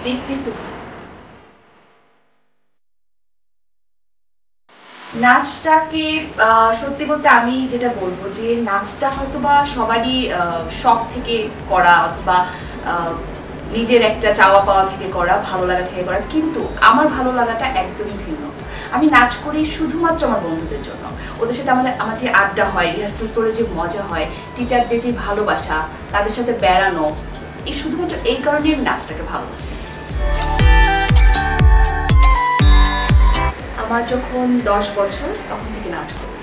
দেখতেছো নাচটাকে সত্যি বলতে আমি যেটা বলবো যে নাচটা হয়তোবা সবারই শখ থেকে করা অথবা নিজের একটা চাওয়া পাওয়া থেকে করা ভালো লাগা থেকে করা, কিন্তু আমার ভালো লাগাটা একদমই ভিন্ন। আমি নাচ করি শুধুমাত্র আমার বন্ধুদের জন্য, ওদের সাথে আমার যে আড্ডা হয়, রিহার্সাল করে যে মজা হয়, টিচারদের যে ভালোবাসা, তাদের সাথে বেড়ানো, এই শুধুমাত্র এই কারণেই আমি নাচটাকে ভালোবাসি। আমার যখন 10 বছর তখন থেকে নাচ করি।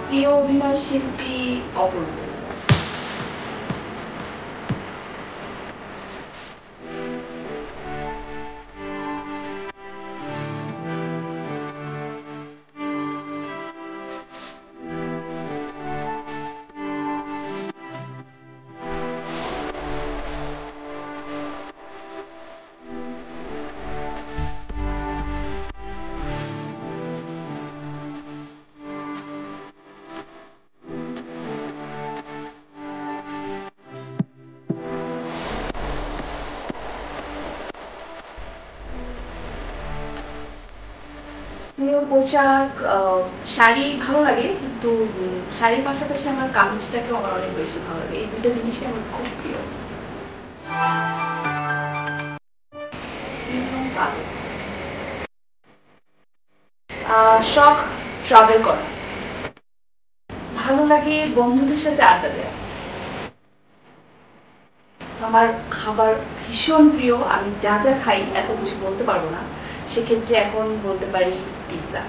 প্রিয় অভিনয় শিল্পী অপূর্ব। প্রিয় পোশাক শাড়ি ভালো লাগে, কিন্তু শাড়ির পাশাপাশি আমার কামিজটাকেও আমার অনেক বেশি ভালো লাগে। এই দুইটা জিনিসই আমার খুব প্রিয়। শখ ট্রাভেল করা, ভালো লাগে বন্ধুদের সাথে আড্ডা দেওয়া। আমার খাবার ভীষণ প্রিয়, আমি যা যা খাই এত কিছু বলতে পারবো না, সেক্ষেত্রে এখন বলতে পারি পিৎজা।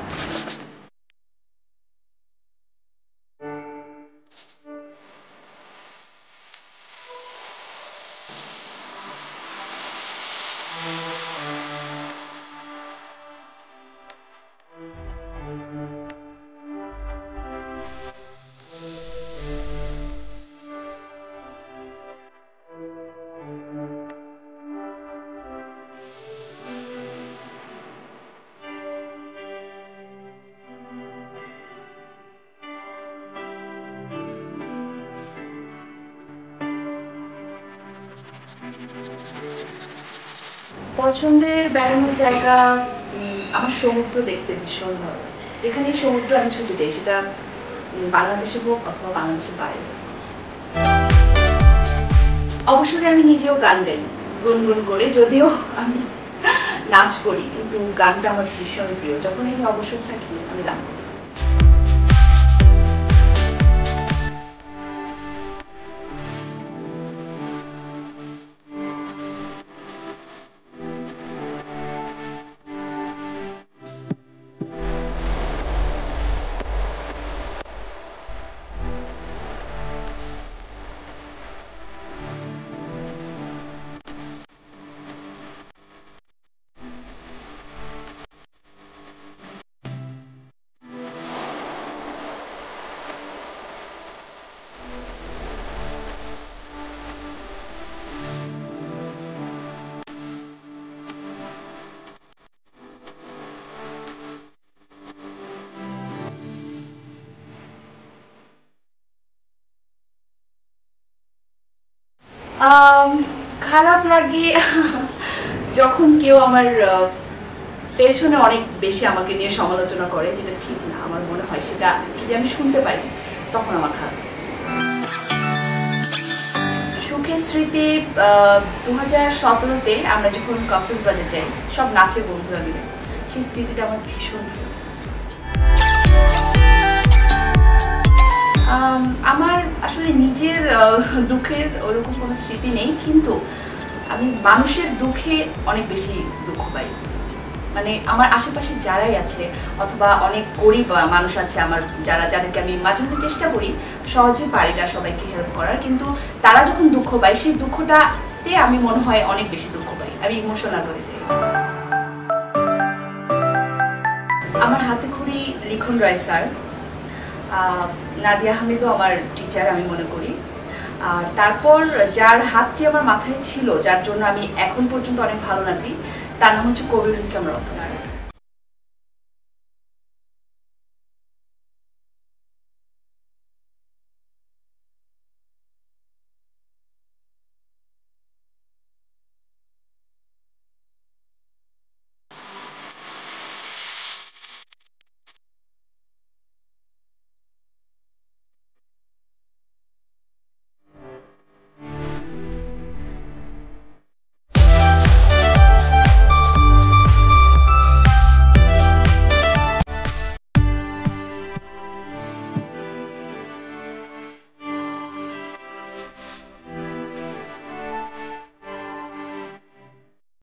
পছন্দের বেড়ানোর জায়গা, আমার সমুদ্র দেখতে ভীষণ ভালো। যেখানে সমুদ্র আমি ছুটে যাই, সেটা বাংলাদেশে হোক অথবা বাংলাদেশের বাইরে। অবসরে আমি নিজেও গান গাই গুনগুন করে, যদিও আমি নাচ করি, কিন্তু গানটা আমার ভীষণ প্রিয়। যখন আমি অবসর থাকি আমি গান করি। আম, খারাপ লাগে যখন কেউ আমার পেছনে অনেক বেশি আমাকে নিয়ে সমালোচনা করে, যেটা ঠিক না আমার মনে হয়, সেটা যদি আমি শুনতে পারি তখন আমার খারাপ লাগে। সুখের স্মৃতি 2017-তে আমরা যখন কক্সবাজার যাই সব নাচের বন্ধুরা মিলে, সেই স্মৃতিটা আমার ভীষণ প্রিয়। আমার আসলে নিজের দুঃখের ওরকম কোনো স্মৃতি নেই, কিন্তু আমি মানুষের দুঃখে অনেক বেশি দুঃখ পাই। মানে আমার আশেপাশে যারাই আছে, অথবা অনেক গরিব মানুষ আছে আমার, যাদেরকে আমি মাঝে মাঝে চেষ্টা করি, সহজে পারি না সবাইকে হেল্প করার, কিন্তু তারা যখন দুঃখ পায় সেই দুঃখটাতে আমি মনে হয় অনেক বেশি দুঃখ পাই, আমি ইমোশনাল হয়ে যাই। আমার হাতে খড়ি লিখন রায় স্যার, নাদিয়া আহমেদও আমার টিচার আমি মনে করি। আর তারপর যার হাতটি আমার মাথায় ছিল, যার জন্য আমি এখন পর্যন্ত অনেক ভালো নাচি, তার নাম হচ্ছে কবিরুল ইসলাম রতন।